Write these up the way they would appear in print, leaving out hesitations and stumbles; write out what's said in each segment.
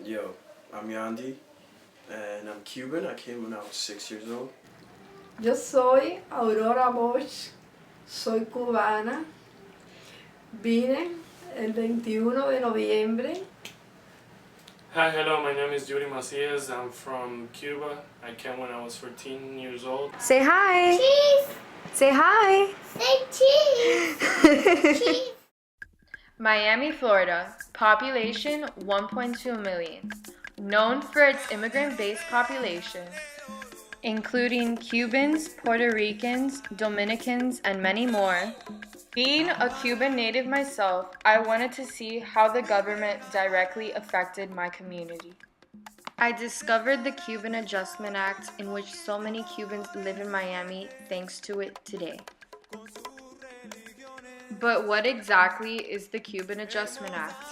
Yo, I'm Yandi, and I'm Cuban. I came when I was 6 years old. Yo soy Aurora Bosch, soy cubana. Vine el 21 de noviembre. Hi, hello, my name is Yuri Macias. I'm from Cuba. I came when I was 14 years old. Say hi. Cheese. Say hi. Say cheese. Cheese. Miami, Florida. Population 1.2 million. Known for its immigrant-based population, including Cubans, Puerto Ricans, Dominicans, and many more. Being a Cuban native myself, I wanted to see how the government directly affected my community. I discovered the Cuban Adjustment Act, in which so many Cubans live in Miami thanks to it today. But what exactly is the Cuban Adjustment Act?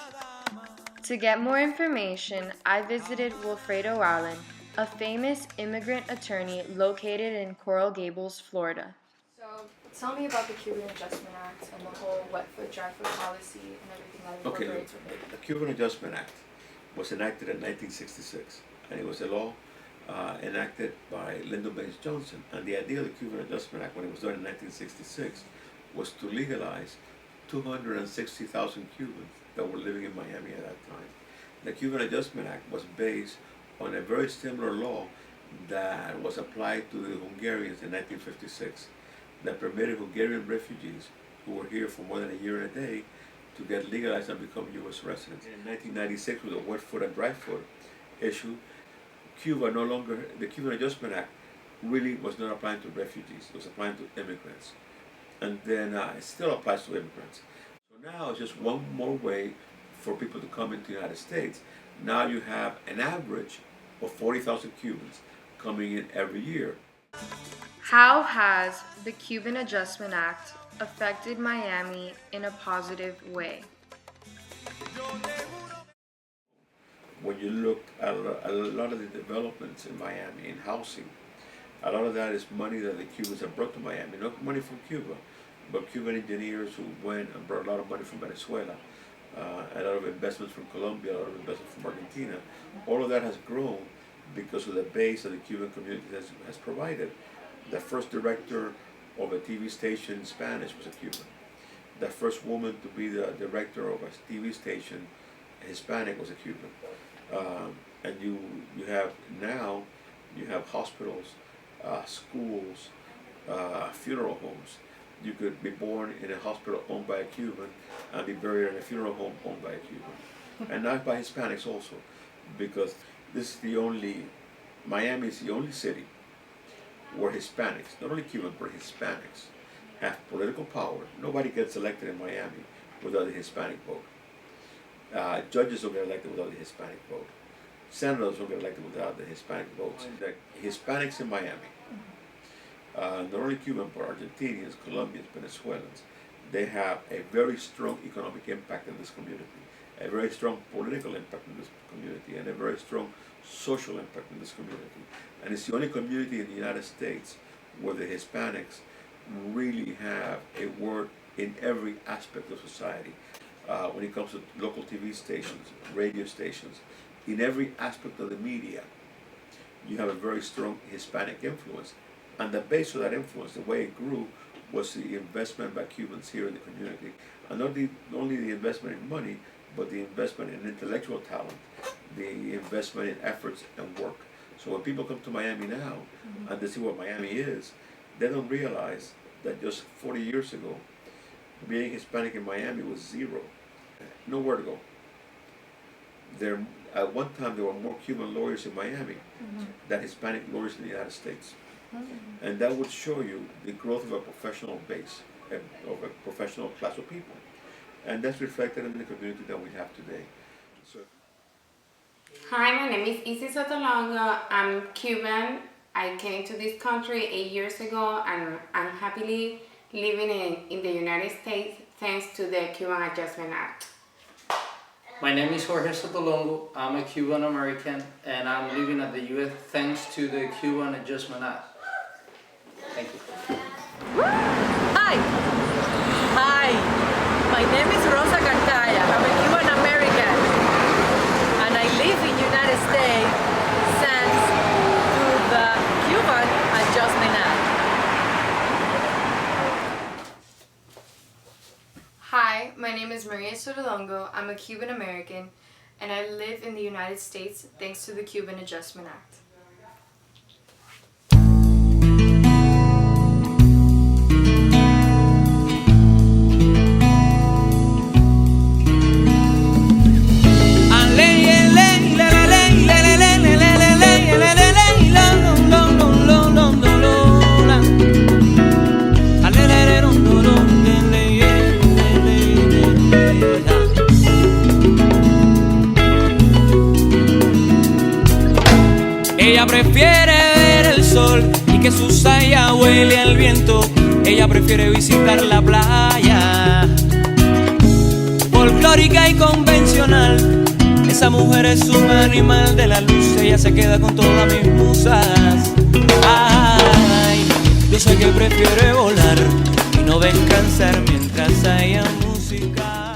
To get more information, I visited Wilfredo Allen, a famous immigrant attorney located in Coral Gables, Florida. So, tell me about the Cuban Adjustment Act and the whole wet foot, dry foot policy and everything that incorporates with it. The Cuban Adjustment Act was enacted in 1966, and it was a law enacted by Lyndon Baines Johnson. And the idea of the Cuban Adjustment Act, when it was done in 1966, was to legalize 260,000 Cubans that were living in Miami at that time. The Cuban Adjustment Act was based on a very similar law that was applied to the Hungarians in 1956, that permitted Hungarian refugees who were here for more than a year and a day to get legalized and become U.S. residents. In 1996, with the wet foot and dry foot issue, the Cuban Adjustment Act really was not applying to refugees, it was applying to immigrants. And then it still applies to immigrants. So now it's just one more way for people to come into the United States. Now you have an average of 40,000 Cubans coming in every year. How has the Cuban Adjustment Act affected Miami in a positive way? When you look at a lot of the developments in Miami in housing, a lot of that is money that the Cubans have brought to Miami, not money from Cuba, but Cuban engineers who went and brought a lot of money from Venezuela, a lot of investments from Colombia, a lot of investments from Argentina. All of that has grown because of the base that the Cuban community has provided. The first director of a TV station in Spanish was a Cuban. The first woman to be the director of a TV station, Hispanic, was a Cuban. And you have hospitals, schools, funeral homes. You could be born in a hospital owned by a Cuban and be buried in a funeral home owned by a Cuban. And not by Hispanics also, because Miami is the only city where Hispanics, not only Cubans, but Hispanics, have political power. Nobody gets elected in Miami without the Hispanic vote. Judges don't get elected without the Hispanic vote. Senators don't get elected without the Hispanic votes. The Hispanics in Miami, not only Cuban, but Argentinians, Colombians, Venezuelans, they have a very strong economic impact in this community, a very strong political impact in this community, and a very strong social impact in this community. And it's the only community in the United States where the Hispanics really have a word in every aspect of society. When it comes to local TV stations, radio stations, in every aspect of the media, you have a very strong Hispanic influence. And the base of that influence, the way it grew, was the investment by Cubans here in the community. And not only the investment in money, but the investment in intellectual talent, the investment in efforts and work. So when people come to Miami now, and they see what Miami is, they don't realize that just 40 years ago, being Hispanic in Miami was zero. Nowhere to go. At one time, there were more Cuban lawyers in Miami than Hispanic lawyers in the United States. And that would show you the growth of a professional base, of a professional class of people. And that's reflected in the community that we have today. So, Hi, my name is Isis Sotolongo. I'm Cuban. I came to this country 8 years ago, and I'm happily living in the United States thanks to the Cuban Adjustment Act. My name is Jorge Sotolongo. I'm a Cuban American, and I'm living at the U.S. thanks to the Cuban Adjustment Act. Thank you. Hi! Hi! My name is Rosa Cartaya. I'm a Cuban American, and I live in United Sotolongo. I'm a Cuban American, and I live in the United States thanks to the Cuban Adjustment Act. Ella prefiere ver el sol y que su saya huele al viento. Ella prefiere visitar la playa folclórica y convencional. Esa mujer es un animal de la luz. Ella se queda con todas mis musas. Ay, yo sé que prefiere volar y no descansar mientras haya música.